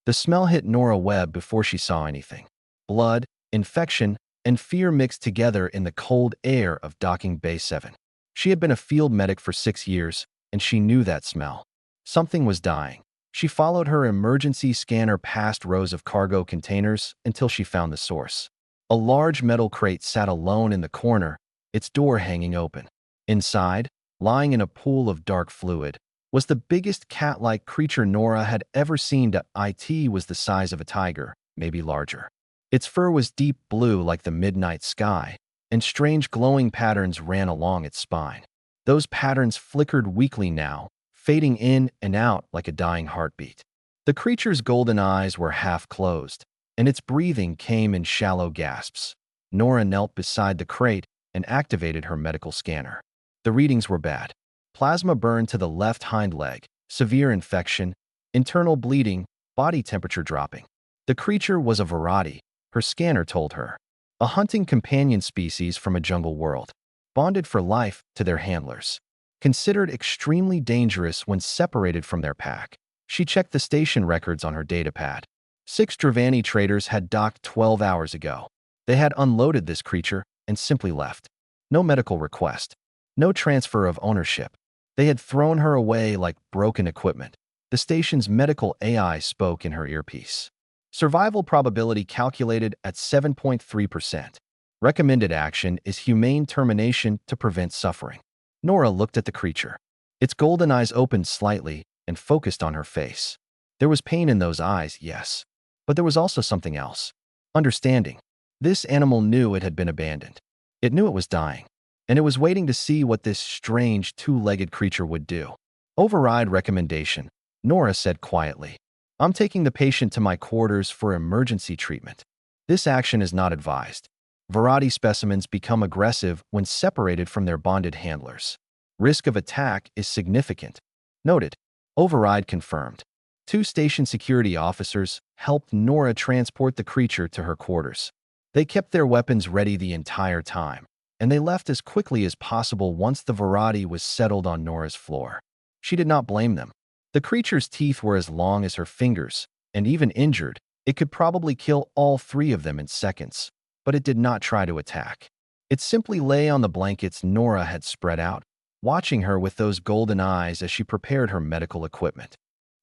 The smell hit Nora Webb before she saw anything. Blood, infection, and fear mixed together in the cold air of Docking Bay 7. She had been a field medic for 6 years, and she knew that smell. Something was dying. She followed her emergency scanner past rows of cargo containers until she found the source. A large metal crate sat alone in the corner, its door hanging open. Inside, lying in a pool of dark fluid, was the biggest cat-like creature Nora had ever seen. It was the size of a tiger, maybe larger. Its fur was deep blue like the midnight sky, and strange glowing patterns ran along its spine. Those patterns flickered weakly now, fading in and out like a dying heartbeat. The creature's golden eyes were half closed, and its breathing came in shallow gasps. Nora knelt beside the crate and activated her medical scanner. The readings were bad. Plasma burn to the left hind leg, severe infection, internal bleeding, body temperature dropping. The creature was a Verati, her scanner told her. A hunting companion species from a jungle world, bonded for life to their handlers. Considered extremely dangerous when separated from their pack. She checked the station records on her datapad. 6 Dravani traders had docked 12 hours ago. They had unloaded this creature and simply left. No medical request. No transfer of ownership. They had thrown her away like broken equipment. The station's medical AI spoke in her earpiece. Survival probability calculated at 7.3%. Recommended action is humane termination to prevent suffering. Nora looked at the creature. Its golden eyes opened slightly and focused on her face. There was pain in those eyes, yes. But there was also something else. Understanding. This animal knew it had been abandoned. It knew it was dying. And it was waiting to see what this strange two-legged creature would do. Override recommendation, Nora said quietly. I'm taking the patient to my quarters for emergency treatment. This action is not advised. Verati specimens become aggressive when separated from their bonded handlers. Risk of attack is significant. Noted. Override confirmed. 2 station security officers helped Nora transport the creature to her quarters. They kept their weapons ready the entire time, and they left as quickly as possible once the Verati was settled on Nora's floor. She did not blame them. The creature's teeth were as long as her fingers, and even injured, it could probably kill all 3 of them in seconds. But it did not try to attack. It simply lay on the blankets Nora had spread out, watching her with those golden eyes as she prepared her medical equipment.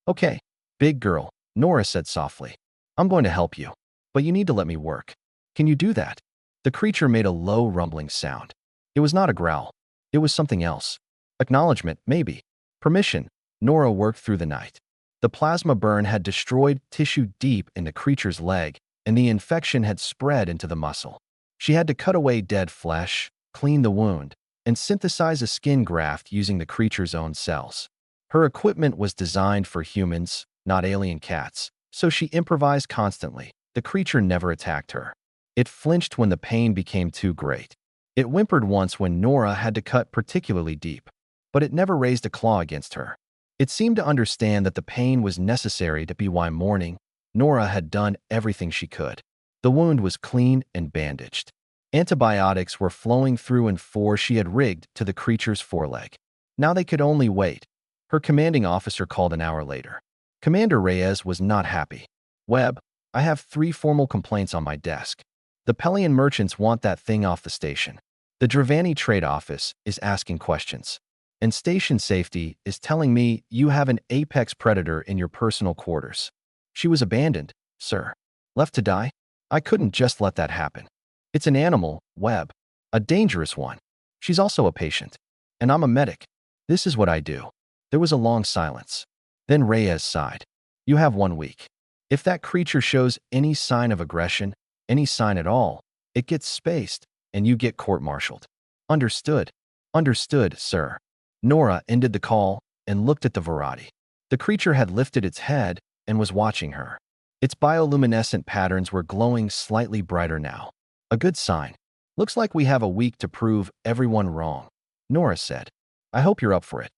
Okay, big girl, Nora said softly. I'm going to help you, but you need to let me work. Can you do that? The creature made a low rumbling sound. It was not a growl. It was something else. Acknowledgement, maybe. Permission. Nora worked through the night. The plasma burn had destroyed tissue deep in the creature's leg, and the infection had spread into the muscle. She had to cut away dead flesh, clean the wound, and synthesize a skin graft using the creature's own cells. Her equipment was designed for humans, not alien cats, so she improvised constantly. The creature never attacked her. It flinched when the pain became too great. It whimpered once when Nora had to cut particularly deep, but it never raised a claw against her. It seemed to understand that the pain was necessary to be why mourning. Nora had done everything she could. The wound was clean and bandaged. Antibiotics were flowing through and 4 she had rigged to the creature's foreleg. Now they could only wait. Her commanding officer called an hour later. Commander Reyes was not happy. Webb, I have 3 formal complaints on my desk. The Pelian merchants want that thing off the station. The Dravani trade office is asking questions. And station safety is telling me you have an apex predator in your personal quarters. She was abandoned, sir. Left to die? I couldn't just let that happen. It's an animal, Webb. A dangerous one. She's also a patient. And I'm a medic. This is what I do. There was a long silence. Then Reyes sighed. You have 1 week. If that creature shows any sign of aggression, any sign at all, it gets spaced, and you get court-martialed. Understood. Understood, sir. Nora ended the call and looked at the Verati. The creature had lifted its head and was watching her. Its bioluminescent patterns were glowing slightly brighter now. A good sign. Looks like we have a week to prove everyone wrong, Nora said. I hope you're up for it.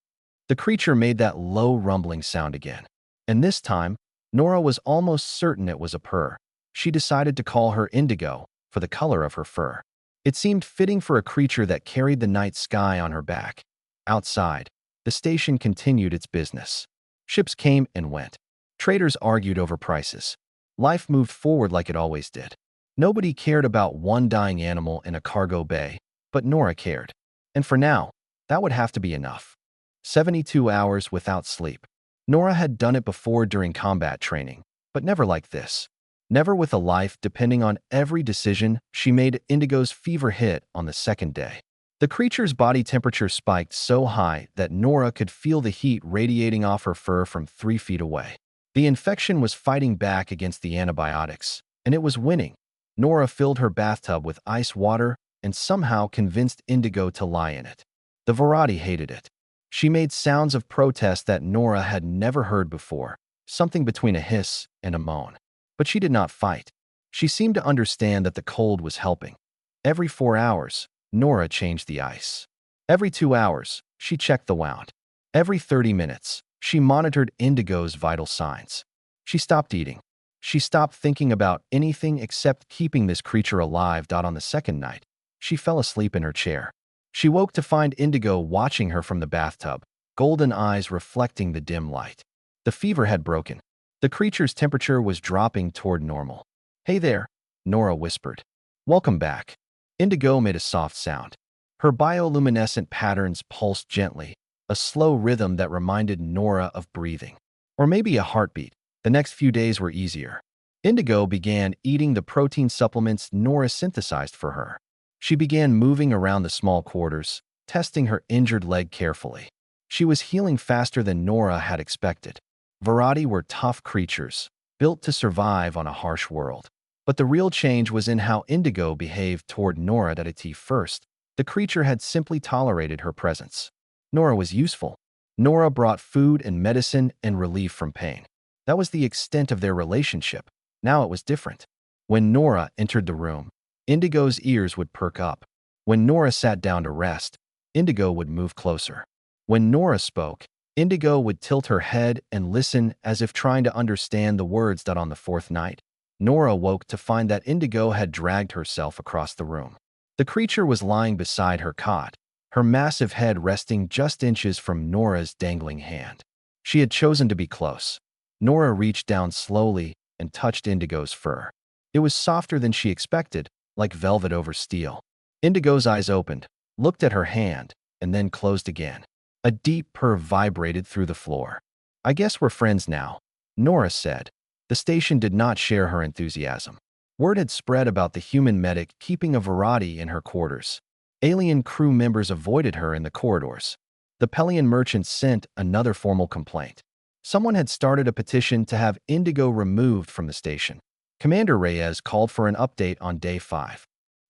The creature made that low rumbling sound again. And this time, Nora was almost certain it was a purr. She decided to call her Indigo for the color of her fur. It seemed fitting for a creature that carried the night sky on her back. Outside, the station continued its business. Ships came and went. Traders argued over prices. Life moved forward like it always did. Nobody cared about one dying animal in a cargo bay, but Nora cared. And for now, that would have to be enough. 72 hours without sleep. Nora had done it before during combat training, but never like this. Never with a life depending on every decision she made. Indigo's fever hit on the second day. The creature's body temperature spiked so high that Nora could feel the heat radiating off her fur from 3 feet away. The infection was fighting back against the antibiotics, and it was winning. Nora filled her bathtub with ice water and somehow convinced Indigo to lie in it. The Varati hated it. She made sounds of protest that Nora had never heard before, something between a hiss and a moan. But she did not fight. She seemed to understand that the cold was helping. Every 4 hours, Nora changed the ice. Every 2 hours, she checked the wound. Every 30 minutes, she monitored Indigo's vital signs. She stopped eating. She stopped thinking about anything except keeping this creature alive. On the second night, she fell asleep in her chair. She woke to find Indigo watching her from the bathtub, golden eyes reflecting the dim light. The fever had broken. The creature's temperature was dropping toward normal. "Hey there," Nora whispered. "Welcome back." Indigo made a soft sound. Her bioluminescent patterns pulsed gently, a slow rhythm that reminded Nora of breathing. Or maybe a heartbeat. The next few days were easier. Indigo began eating the protein supplements Nora synthesized for her. She began moving around the small quarters, testing her injured leg carefully. She was healing faster than Nora had expected. Varati were tough creatures, built to survive on a harsh world. But the real change was in how Indigo behaved toward Nora. At first, the creature had simply tolerated her presence. Nora was useful. Nora brought food and medicine and relief from pain. That was the extent of their relationship. Now it was different. When Nora entered the room, Indigo's ears would perk up. When Nora sat down to rest, Indigo would move closer. When Nora spoke, Indigo would tilt her head and listen as if trying to understand the words. On the fourth night, Nora woke to find that Indigo had dragged herself across the room. The creature was lying beside her cot, her massive head resting just inches from Nora's dangling hand. She had chosen to be close. Nora reached down slowly and touched Indigo's fur. It was softer than she expected, like velvet over steel. Indigo's eyes opened, looked at her hand, and then closed again. A deep purr vibrated through the floor. "I guess we're friends now," Nora said. The station did not share her enthusiasm. Word had spread about the human medic keeping a Varati in her quarters. Alien crew members avoided her in the corridors. The Pelian merchant sent another formal complaint. Someone had started a petition to have Indigo removed from the station. Commander Reyes called for an update on day 5.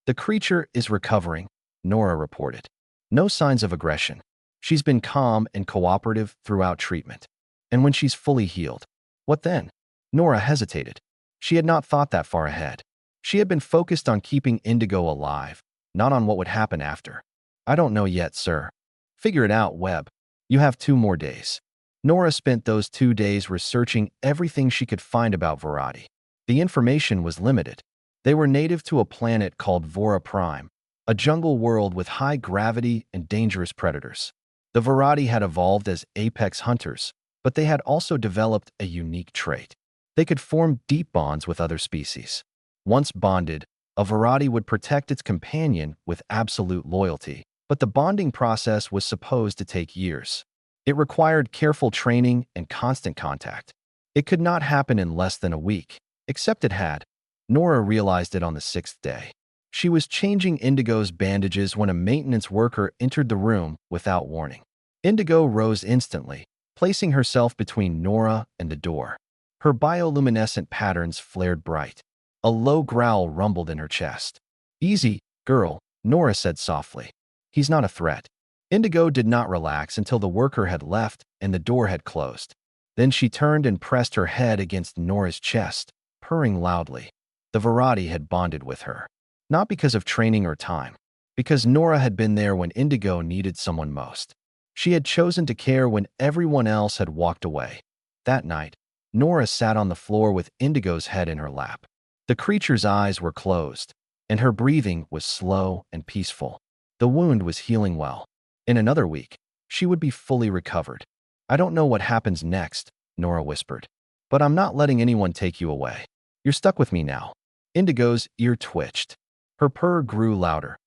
"The creature is recovering," Nora reported. "No signs of aggression. She's been calm and cooperative throughout treatment. And when she's fully healed, what then?" Nora hesitated. She had not thought that far ahead. She had been focused on keeping Indigo alive, not on what would happen after. "I don't know yet, sir." "Figure it out, Webb. You have 2 more days." Nora spent those 2 days researching everything she could find about Varati. The information was limited. They were native to a planet called Vora Prime, a jungle world with high gravity and dangerous predators. The Varati had evolved as apex hunters, but they had also developed a unique trait. They could form deep bonds with other species. Once bonded, a Varati would protect its companion with absolute loyalty, but the bonding process was supposed to take years. It required careful training and constant contact. It could not happen in less than a week, except it had. Nora realized it on the 6th day. She was changing Indigo's bandages when a maintenance worker entered the room without warning. Indigo rose instantly, placing herself between Nora and the door. Her bioluminescent patterns flared bright. A low growl rumbled in her chest. "Easy, girl," Nora said softly. "He's not a threat." Indigo did not relax until the worker had left and the door had closed. Then she turned and pressed her head against Nora's chest, purring loudly. The Varati had bonded with her. Not because of training or time, because Nora had been there when Indigo needed someone most. She had chosen to care when everyone else had walked away. That night, Nora sat on the floor with Indigo's head in her lap. The creature's eyes were closed, and her breathing was slow and peaceful. The wound was healing well. In another week, she would be fully recovered. "I don't know what happens next," Nora whispered. But I'm not letting anyone take you away. You're stuck with me now." Indigo's ear twitched. Her purr grew louder.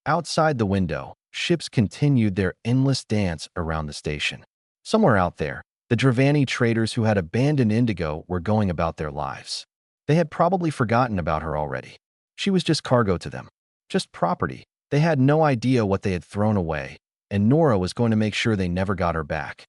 Outside the window, ships continued their endless dance around the station. Somewhere out there, the Dravani traders who had abandoned Indigo were going about their lives. They had probably forgotten about her already. She was just cargo to them, just property. They had no idea what they had thrown away, and Nora was going to make sure they never got her back.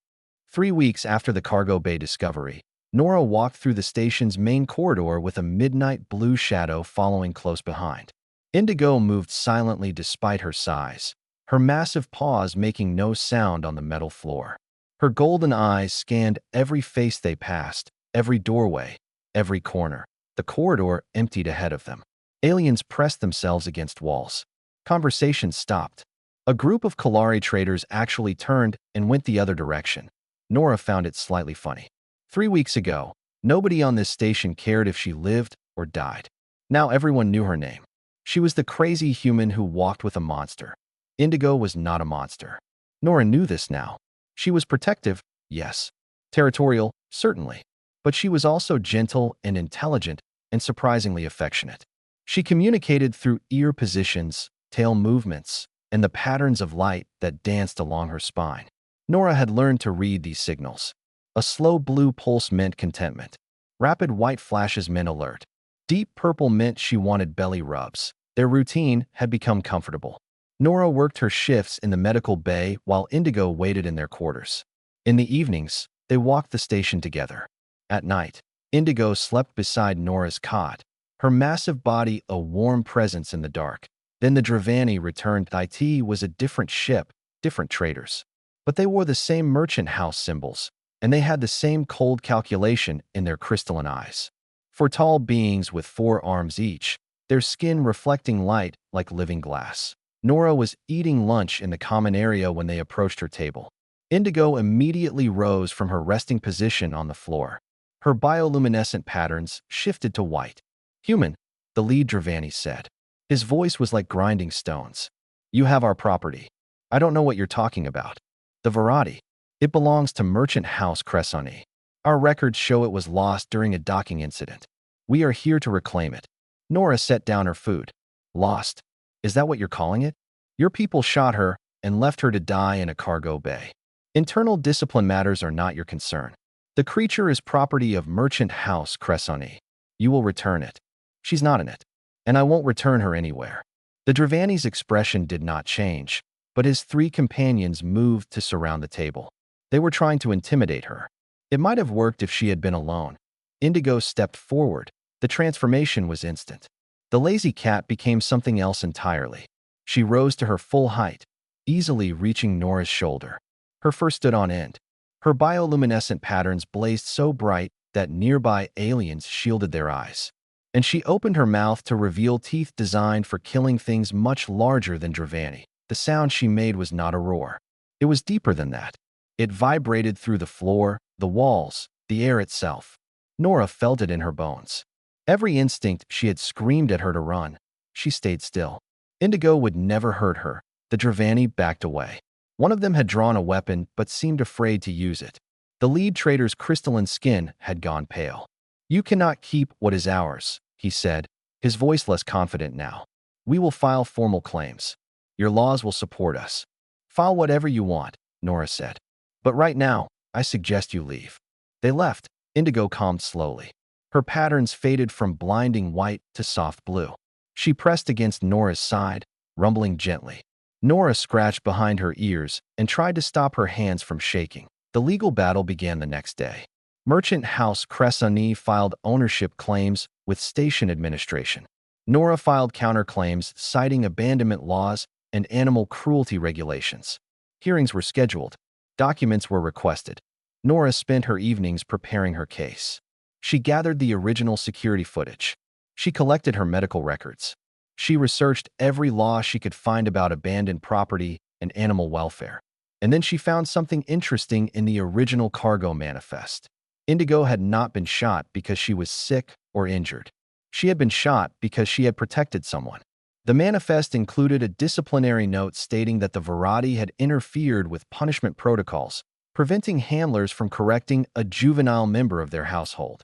3 weeks after the cargo bay discovery, Nora walked through the station's main corridor with a midnight blue shadow following close behind. Indigo moved silently despite her size, her massive paws making no sound on the metal floor. Her golden eyes scanned every face they passed, every doorway, every corner. The corridor emptied ahead of them. Aliens pressed themselves against walls. Conversations stopped. A group of Kalari traders actually turned and went the other direction. Nora found it slightly funny. 3 weeks ago, nobody on this station cared if she lived or died. Now everyone knew her name. She was the crazy human who walked with a monster. Indigo was not a monster. Nora knew this now. She was protective, yes. Territorial, certainly. But she was also gentle and intelligent and surprisingly affectionate. She communicated through ear positions, tail movements, and the patterns of light that danced along her spine. Nora had learned to read these signals. A slow blue pulse meant contentment. Rapid white flashes meant alert. Deep purple meant she wanted belly rubs. Their routine had become comfortable. Nora worked her shifts in the medical bay while Indigo waited in their quarters. In the evenings, they walked the station together. At night, Indigo slept beside Nora's cot, her massive body a warm presence in the dark. Then the Dravani returned. It was a different ship, different traders. But they wore the same merchant house symbols, and they had the same cold calculation in their crystalline eyes. For tall beings with 4 arms each, their skin reflecting light like living glass. Nora was eating lunch in the common area when they approached her table. Indigo immediately rose from her resting position on the floor. Her bioluminescent patterns shifted to white. "Human," the lead Dravani said. His voice was like grinding stones. "You have our property. I don't know what you're talking about. The Varadi. It belongs to Merchant House Cressoni. Our records show it was lost during a docking incident. We are here to reclaim it." Nora set down her food. "Lost? Is that what you're calling it? Your people shot her and left her to die in a cargo bay. Internal discipline matters are not your concern. The creature is property of Merchant House Cressoni. You will return it. She's not in it. And I won't return her anywhere." The Dravani's expression did not change, but his 3 companions moved to surround the table. They were trying to intimidate her. It might have worked if she had been alone. Indigo stepped forward. The transformation was instant. The lazy cat became something else entirely. She rose to her full height, easily reaching Nora's shoulder. Her fur stood on end. Her bioluminescent patterns blazed so bright that nearby aliens shielded their eyes. And she opened her mouth to reveal teeth designed for killing things much larger than Dravani. The sound she made was not a roar. It was deeper than that. It vibrated through the floor, the walls, the air itself. Nora felt it in her bones. Every instinct she had screamed at her to run. She stayed still. Indigo would never hurt her. The Dravani backed away. One of them had drawn a weapon but seemed afraid to use it. The lead trader's crystalline skin had gone pale. "You cannot keep what is ours," he said, his voice less confident now. "We will file formal claims. Your laws will support us. File whatever you want," Nora said. "But right now, I suggest you leave." They left. Indigo calmed slowly. Her patterns faded from blinding white to soft blue. She pressed against Nora's side, rumbling gently. Nora scratched behind her ears and tried to stop her hands from shaking. The legal battle began the next day. Merchant House Cressoni filed ownership claims with station administration. Nora filed counterclaims citing abandonment laws and animal cruelty regulations. Hearings were scheduled. Documents were requested. Nora spent her evenings preparing her case. She gathered the original security footage. She collected her medical records. She researched every law she could find about abandoned property and animal welfare. And then she found something interesting in the original cargo manifest. Indigo had not been shot because she was sick or injured. She had been shot because she had protected someone. The manifest included a disciplinary note stating that the Varadi had interfered with punishment protocols, preventing handlers from correcting a juvenile member of their household.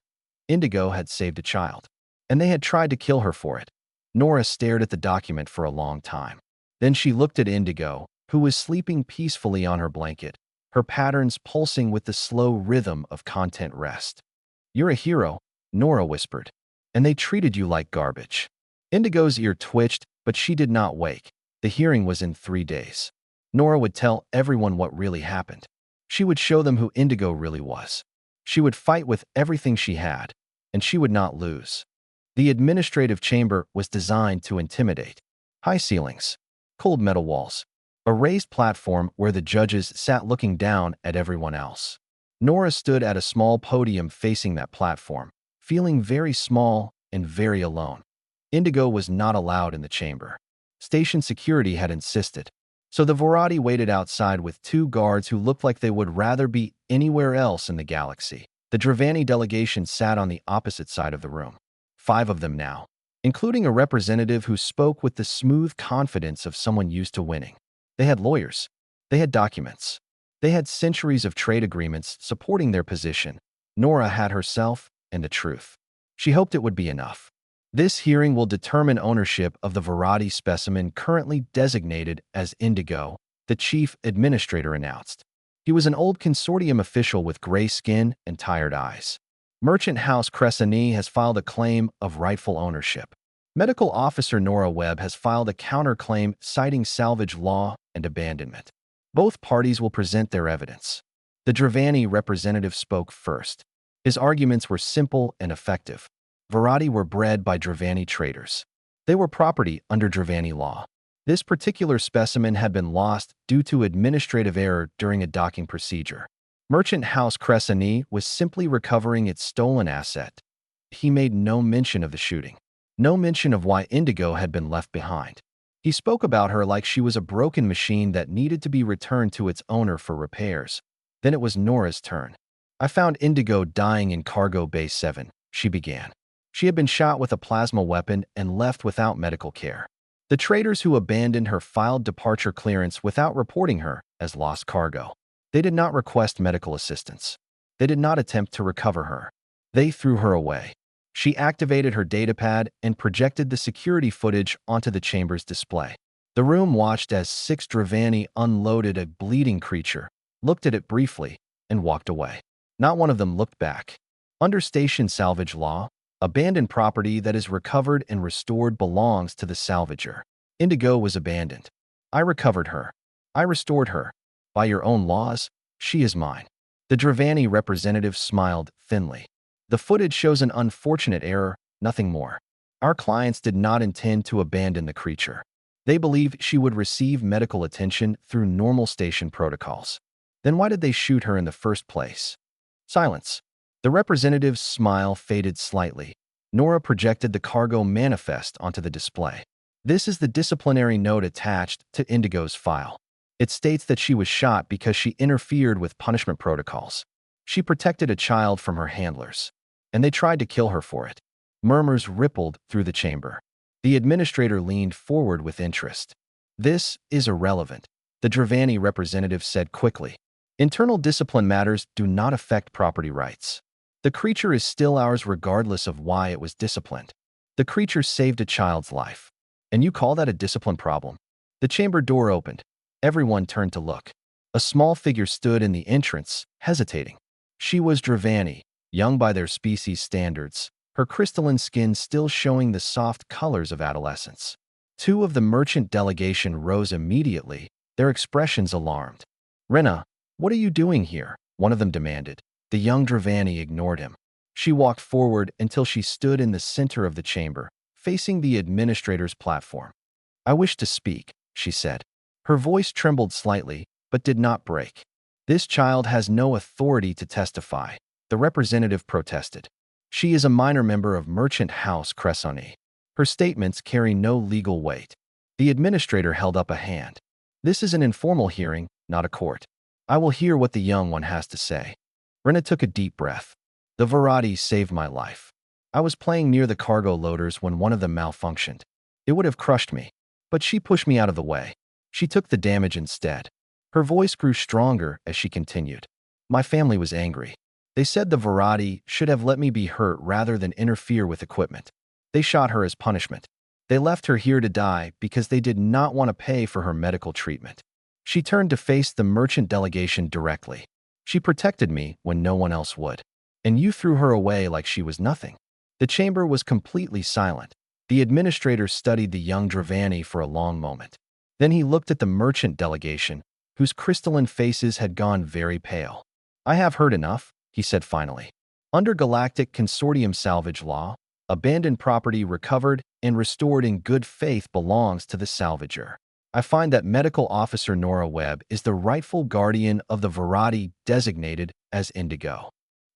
Indigo had saved a child, and they had tried to kill her for it. Nora stared at the document for a long time. Then she looked at Indigo, who was sleeping peacefully on her blanket, her patterns pulsing with the slow rhythm of content rest. "You're a hero," Nora whispered, "and they treated you like garbage." Indigo's ear twitched, but she did not wake. The hearing was in 3 days. Nora would tell everyone what really happened. She would show them who Indigo really was. She would fight with everything she had, and she would not lose. The administrative chamber was designed to intimidate. High ceilings, cold metal walls, a raised platform where the judges sat looking down at everyone else. Nora stood at a small podium facing that platform, feeling very small and very alone. Indigo was not allowed in the chamber. Station security had insisted. So the Vorati waited outside with 2 guards who looked like they would rather be anywhere else in the galaxy. The Dravani delegation sat on the opposite side of the room. 5 of them now, including a representative who spoke with the smooth confidence of someone used to winning. They had lawyers. They had documents. They had centuries of trade agreements supporting their position. Nora had herself and the truth. She hoped it would be enough. This hearing will determine ownership of the Vorati specimen currently designated as Indigo, the chief administrator announced. He was an old consortium official with gray skin and tired eyes. Merchant House Cressani has filed a claim of rightful ownership. Medical Officer Nora Webb has filed a counterclaim citing salvage law and abandonment. Both parties will present their evidence. The Dravani representative spoke first. His arguments were simple and effective. Vorati were bred by Dravani traders. They were property under Dravani law. This particular specimen had been lost due to administrative error during a docking procedure. Merchant House Cressani was simply recovering its stolen asset. He made no mention of the shooting. No mention of why Indigo had been left behind. He spoke about her like she was a broken machine that needed to be returned to its owner for repairs. Then it was Nora's turn. "I found Indigo dying in Cargo Bay 7, she began. She had been shot with a plasma weapon and left without medical care. The traders who abandoned her filed departure clearance without reporting her as lost cargo. They did not request medical assistance. They did not attempt to recover her. They threw her away." She activated her datapad and projected the security footage onto the chamber's display. The room watched as 6 Dravani unloaded a bleeding creature, looked at it briefly, and walked away. Not one of them looked back. Under station salvage law, abandoned property that is recovered and restored belongs to the salvager. Indigo was abandoned. I recovered her. I restored her. By your own laws, she is mine. The Dravani representative smiled thinly. The footage shows an unfortunate error, nothing more. Our clients did not intend to abandon the creature. They believed she would receive medical attention through normal station protocols. Then why did they shoot her in the first place? Silence. The representative's smile faded slightly. Nora projected the cargo manifest onto the display. This is the disciplinary note attached to Indigo's file. It states that she was shot because she interfered with punishment protocols. She protected a child from her handlers, and they tried to kill her for it. Murmurs rippled through the chamber. The administrator leaned forward with interest. "This is irrelevant," the Dravani representative said quickly. "Internal discipline matters do not affect property rights. The creature is still ours regardless of why it was disciplined. The creature saved a child's life. And you call that a discipline problem?" The chamber door opened. Everyone turned to look. A small figure stood in the entrance, hesitating. She was Dravani, young by their species standards, her crystalline skin still showing the soft colors of adolescence. 2 of the merchant delegation rose immediately, their expressions alarmed. "Rena, what are you doing here?" one of them demanded. The young Dravani ignored him. She walked forward until she stood in the center of the chamber, facing the administrator's platform. "I wish to speak," she said. Her voice trembled slightly, but did not break. "This child has no authority to testify," the representative protested. "She is a minor member of Merchant House Cressani. Her statements carry no legal weight." The administrator held up a hand. "This is an informal hearing, not a court. I will hear what the young one has to say." Rena took a deep breath. "The Vorati saved my life. I was playing near the cargo loaders when one of them malfunctioned. It would have crushed me, but she pushed me out of the way. She took the damage instead." Her voice grew stronger as she continued. "My family was angry. They said the Varadi should have let me be hurt rather than interfere with equipment. They shot her as punishment. They left her here to die because they did not want to pay for her medical treatment. She turned to face the merchant delegation directly. She protected me when no one else would. And you threw her away like she was nothing. The chamber was completely silent. The administrator studied the young Dravani for a long moment. Then he looked at the merchant delegation, whose crystalline faces had gone very pale. I have heard enough, he said finally. Under Galactic Consortium salvage law, abandoned property recovered and restored in good faith belongs to the salvager. I find that Medical Officer Nora Webb is the rightful guardian of the Varadi designated as Indigo.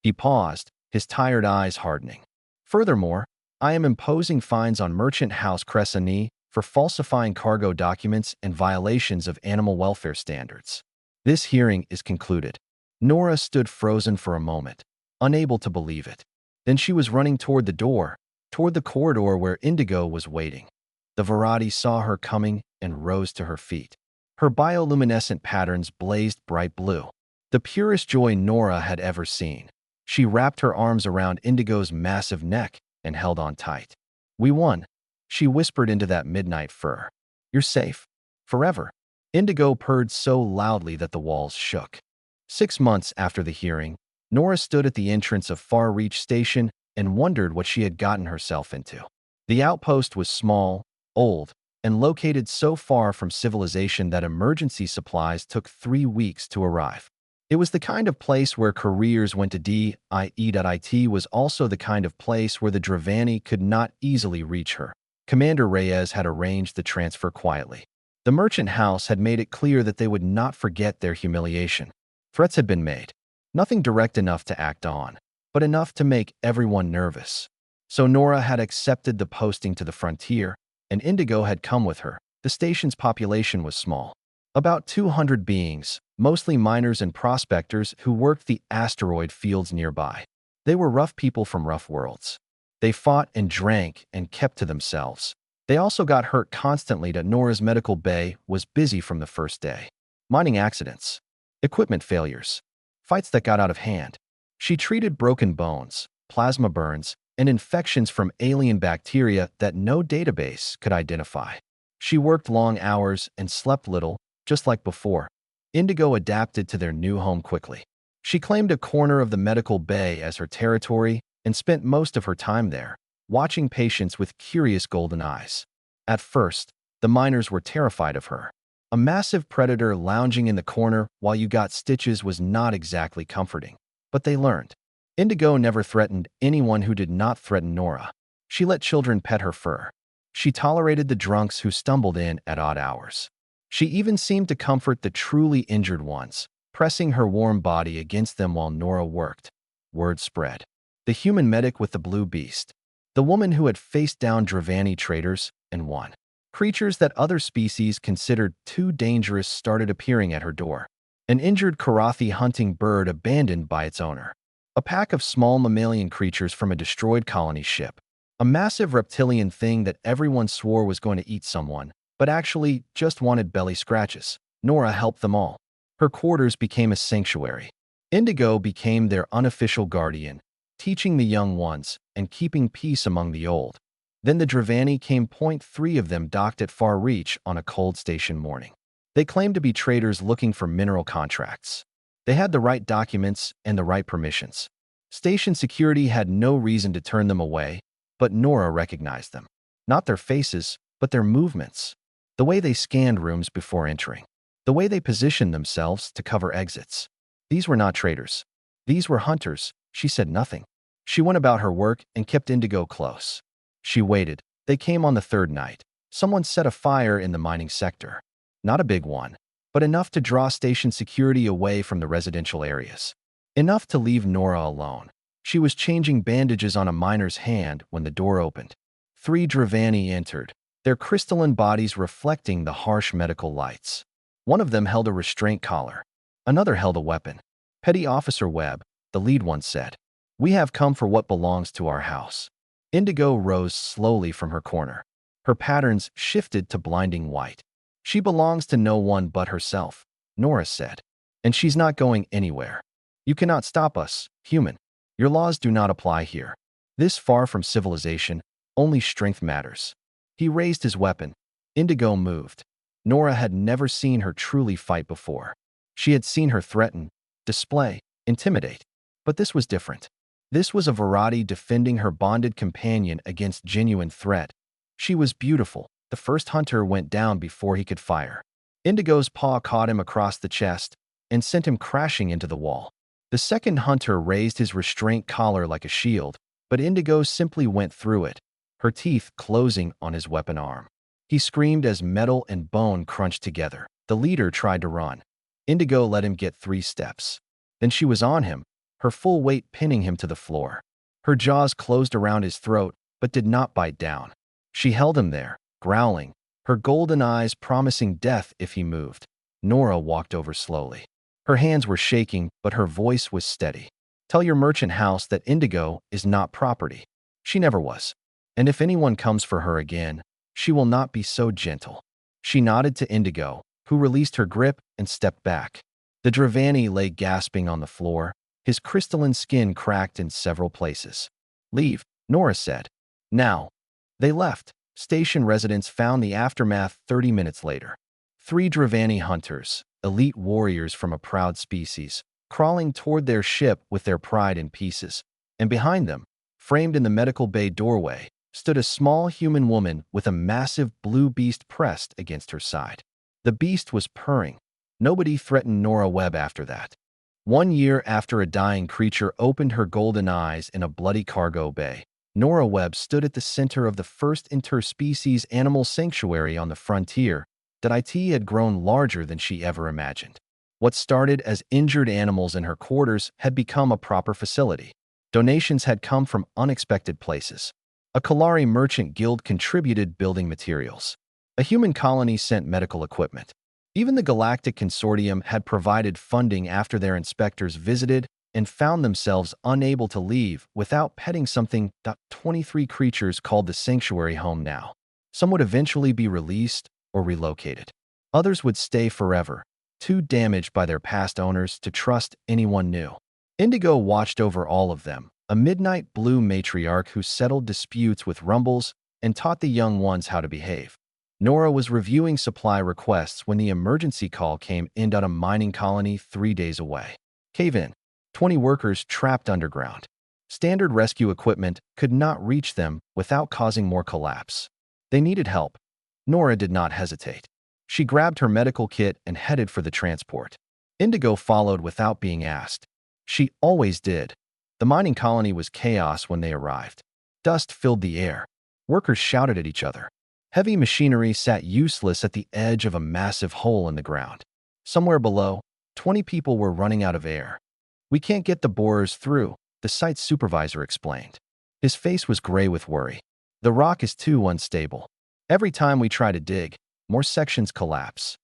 He paused, his tired eyes hardening. Furthermore, I am imposing fines on Merchant House Cressani for falsifying cargo documents and violations of animal welfare standards. This hearing is concluded. Nora stood frozen for a moment, unable to believe it. Then she was running toward the door, toward the corridor where Indigo was waiting. The Varadi saw her coming and rose to her feet. Her bioluminescent patterns blazed bright blue, the purest joy Nora had ever seen. She wrapped her arms around Indigo's massive neck and held on tight. We won, she whispered into that midnight fur. You're safe. Forever. Indigo purred so loudly that the walls shook. 6 months after the hearing, Nora stood at the entrance of Far Reach Station and wondered what she had gotten herself into. The outpost was small, old, and located so far from civilization that emergency supplies took 3 weeks to arrive. It was the kind of place where careers went to die.it was also the kind of place where the Dravani could not easily reach her. Commander Reyes had arranged the transfer quietly. The merchant house had made it clear that they would not forget their humiliation. Threats had been made. Nothing direct enough to act on, but enough to make everyone nervous. So Nora had accepted the posting to the frontier, and Indigo had come with her. The station's population was small. About 200 beings, mostly miners and prospectors who worked the asteroid fields nearby. They were rough people from rough worlds. They fought and drank and kept to themselves. They also got hurt constantly that Nora's medical bay was busy from the first day. Mining accidents, equipment failures, fights that got out of hand. She treated broken bones, plasma burns, and infections from alien bacteria that no database could identify. She worked long hours and slept little, just like before. Indigo adapted to their new home quickly. She claimed a corner of the medical bay as her territory and spent most of her time there, watching patients with curious golden eyes. At first, the miners were terrified of her. A massive predator lounging in the corner while you got stitches was not exactly comforting. But they learned. Indigo never threatened anyone who did not threaten Nora. She let children pet her fur. She tolerated the drunks who stumbled in at odd hours. She even seemed to comfort the truly injured ones, pressing her warm body against them while Nora worked. Word spread. The human medic with the blue beast. The woman who had faced down Dravani traders and won. Creatures that other species considered too dangerous started appearing at her door. An injured Karathi hunting bird abandoned by its owner. A pack of small mammalian creatures from a destroyed colony ship. A massive reptilian thing that everyone swore was going to eat someone, but actually just wanted belly scratches. Nora helped them all. Her quarters became a sanctuary. Indigo became their unofficial guardian, teaching the young ones and keeping peace among the old. Then the Dravani came. 3 of them docked at Far Reach on a cold station morning. They claimed to be traders looking for mineral contracts. They had the right documents and the right permissions. Station security had no reason to turn them away, but Nora recognized them. Not their faces, but their movements. The way they scanned rooms before entering. The way they positioned themselves to cover exits. These were not traders. These were hunters. She said nothing. She went about her work and kept Indigo close. She waited. They came on the 3rd night. Someone set a fire in the mining sector. Not a big one, but enough to draw station security away from the residential areas. Enough to leave Nora alone. She was changing bandages on a miner's hand when the door opened. 3 Dravani entered, their crystalline bodies reflecting the harsh medical lights. One of them held a restraint collar. Another held a weapon. Petty Officer Webb, the lead one said, "We have come for what belongs to our house." Indigo rose slowly from her corner. Her patterns shifted to blinding white. "She belongs to no one but herself," Nora said. "And she's not going anywhere." You cannot stop us, human. Your laws do not apply here. This far from civilization, only strength matters. He raised his weapon. Indigo moved. Nora had never seen her truly fight before. She had seen her threaten, display, intimidate. But this was different. This was a Verati defending her bonded companion against genuine threat. She was beautiful. The first hunter went down before he could fire. Indigo's paw caught him across the chest and sent him crashing into the wall. The second hunter raised his restraint collar like a shield, but Indigo simply went through it, her teeth closing on his weapon arm. He screamed as metal and bone crunched together. The leader tried to run. Indigo let him get 3 steps. Then she was on him, her full weight pinning him to the floor. Her jaws closed around his throat, but did not bite down. She held him there, growling, her golden eyes promising death if he moved. Nora walked over slowly. Her hands were shaking, but her voice was steady. Tell your merchant house that Indigo is not property. She never was. And if anyone comes for her again, she will not be so gentle. She nodded to Indigo, who released her grip and stepped back. The Dravani lay gasping on the floor, his crystalline skin cracked in several places. Leave, Nora said. Now. They left. Station residents found the aftermath 30 minutes later. 3 Dravani hunters, elite warriors from a proud species, crawling toward their ship with their pride in pieces. And behind them, framed in the medical bay doorway, stood a small human woman with a massive blue beast pressed against her side. The beast was purring. Nobody threatened Nora Webb after that. 1 year after a dying creature opened her golden eyes in a bloody cargo bay, Nora Webb stood at the center of the first interspecies animal sanctuary on the frontier. That IT had grown larger than she ever imagined. What started as injured animals in her quarters had become a proper facility. Donations had come from unexpected places. A Kalari merchant guild contributed building materials. A human colony sent medical equipment. Even the Galactic Consortium had provided funding after their inspectors visited and found themselves unable to leave without petting something. 23 creatures called the sanctuary home now. Some would eventually be released or relocated. Others would stay forever, too damaged by their past owners to trust anyone new. Indigo watched over all of them, a midnight blue matriarch who settled disputes with rumbles and taught the young ones how to behave. Nora was reviewing supply requests when the emergency call came in at a mining colony 3 days away. Cave in. 20 workers trapped underground. Standard rescue equipment could not reach them without causing more collapse. They needed help. Nora did not hesitate. She grabbed her medical kit and headed for the transport. Indigo followed without being asked. She always did. The mining colony was chaos when they arrived. Dust filled the air. Workers shouted at each other. Heavy machinery sat useless at the edge of a massive hole in the ground. Somewhere below, 20 people were running out of air. We can't get the borers through, the site supervisor explained. His face was gray with worry. The rock is too unstable. Every time we try to dig, more sections collapse.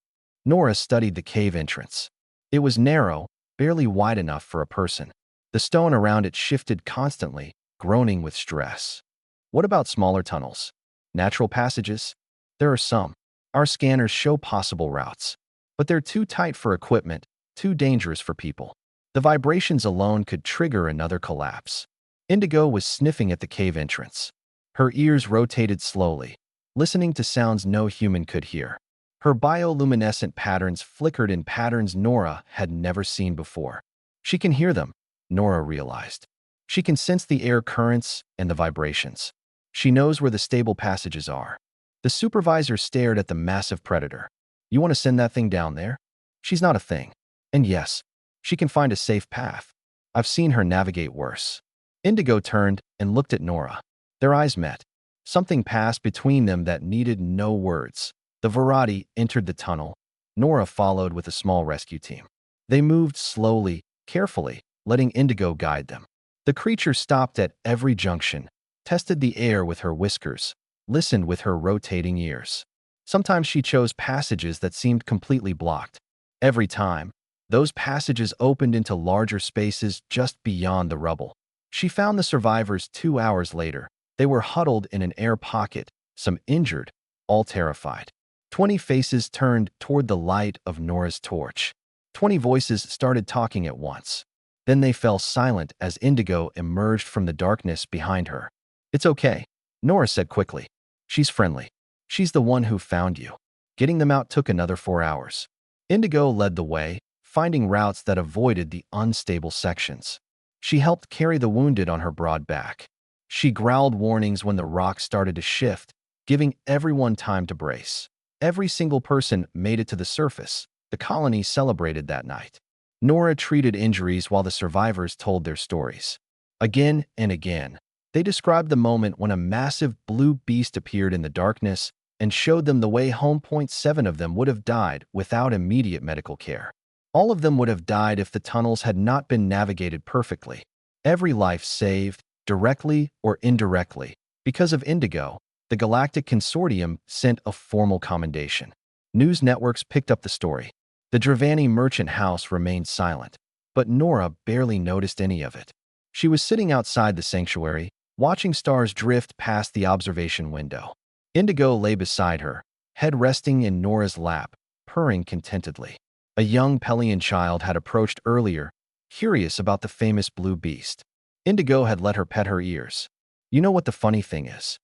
Nora studied the cave entrance. It was narrow, barely wide enough for a person. The stone around it shifted constantly, groaning with stress. What about smaller tunnels? Natural passages? There are some. Our scanners show possible routes. But they're too tight for equipment, too dangerous for people. The vibrations alone could trigger another collapse. Indigo was sniffing at the cave entrance. Her ears rotated slowly, listening to sounds no human could hear. Her bioluminescent patterns flickered in patterns Nora had never seen before. She can hear them, Nora realized. She can sense the air currents and the vibrations. She knows where the stable passages are. The supervisor stared at the massive predator. You want to send that thing down there? She's not a thing. And yes, she can find a safe path. I've seen her navigate worse. Indigo turned and looked at Nora. Their eyes met. Something passed between them that needed no words. The Verati entered the tunnel. Nora followed with a small rescue team. They moved slowly, carefully, letting Indigo guide them. The creature stopped at every junction, tested the air with her whiskers, listened with her rotating ears. Sometimes she chose passages that seemed completely blocked. Every time, those passages opened into larger spaces just beyond the rubble. She found the survivors 2 hours later. They were huddled in an air pocket, some injured, all terrified. 20 faces turned toward the light of Nora's torch. 20 voices started talking at once. Then they fell silent as Indigo emerged from the darkness behind her. "It's okay," Nora said quickly. "She's friendly. She's the one who found you." Getting them out took another 4 hours. Indigo led the way, finding routes that avoided the unstable sections. She helped carry the wounded on her broad back. She growled warnings when the rocks started to shift, giving everyone time to brace. Every single person made it to the surface. The colony celebrated that night. Nora treated injuries while the survivors told their stories. Again and again, they described the moment when a massive blue beast appeared in the darkness and showed them the way home. 7 of them would have died without immediate medical care. All of them would have died if the tunnels had not been navigated perfectly. Every life saved, directly or indirectly. Because of Indigo, the Galactic Consortium sent a formal commendation. News networks picked up the story. The Dravani merchant house remained silent, but Nora barely noticed any of it. She was sitting outside the sanctuary, watching stars drift past the observation window. Indigo lay beside her, head resting in Nora's lap, purring contentedly. A young Pelian child had approached earlier, curious about the famous blue beast. Indigo had let her pet her ears. "You know what the funny thing is?"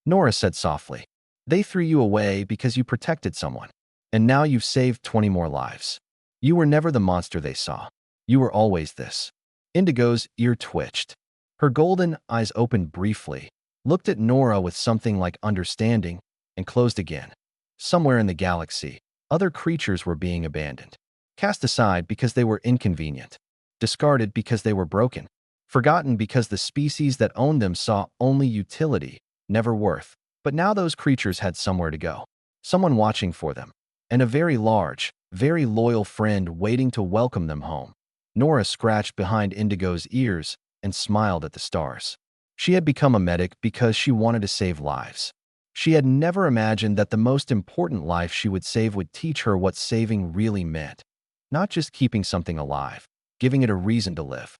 Nora said softly. "They threw you away because you protected someone. And now you've saved 20 more lives. You were never the monster they saw. You were always this." Indigo's ear twitched. Her golden eyes opened briefly, looked at Nora with something like understanding, and closed again. Somewhere in the galaxy, other creatures were being abandoned. Cast aside because they were inconvenient. Discarded because they were broken. Forgotten because the species that owned them saw only utility, never worth. But now those creatures had somewhere to go. Someone watching for them. And a very large, very loyal friend waiting to welcome them home. Nora scratched behind Indigo's ears and smiled at the stars. She had become a medic because she wanted to save lives. She had never imagined that the most important life she would save would teach her what saving really meant. Not just keeping something alive, giving it a reason to live.